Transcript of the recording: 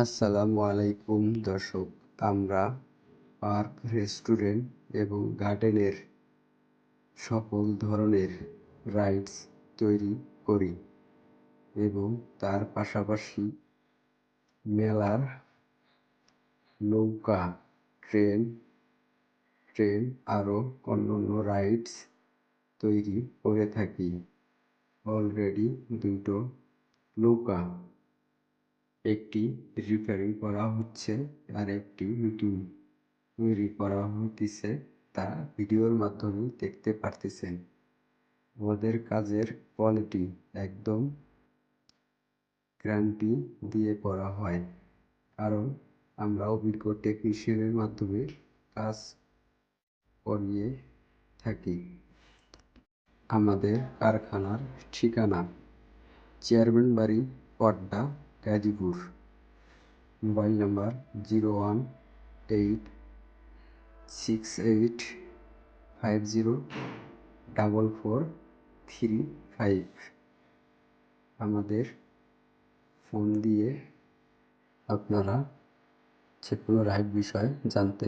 আসসালামু আলাইকুম দর্শক, আমরা পার্ক, রেস্টুরেন্ট এবং গার্ডেনের সকল ধরনের রাইডস তৈরি করি এবং তার পাশাপাশি মেলার নৌকা, ট্রেন ট্রেন আরও অন্যান্য রাইডস তৈরি করে থাকি। অলরেডি দুটো নৌকা, একটি রিপেয়ারিং করা হচ্ছে আর একটি নতুন তৈরি করা হইতেছে, তা ভিডিওর মাধ্যমে দেখতে পারতেছেন। আমাদের কাজের কোয়ালিটি একদম গ্যারান্টি দিয়ে করা হয়, কারণ আমরা অভিজ্ঞ টেকনিশিয়ানের মাধ্যমে কাজ করিয়ে থাকি। আমাদের কারখানার ঠিকানা চেয়ারম্যান বাড়ি, পদ্মা, গাজীপুর। Mobile number 01868504435। আমাদের ফোন দিয়ে আপনারা যে কোনো রাইড বিষয়ে জানতে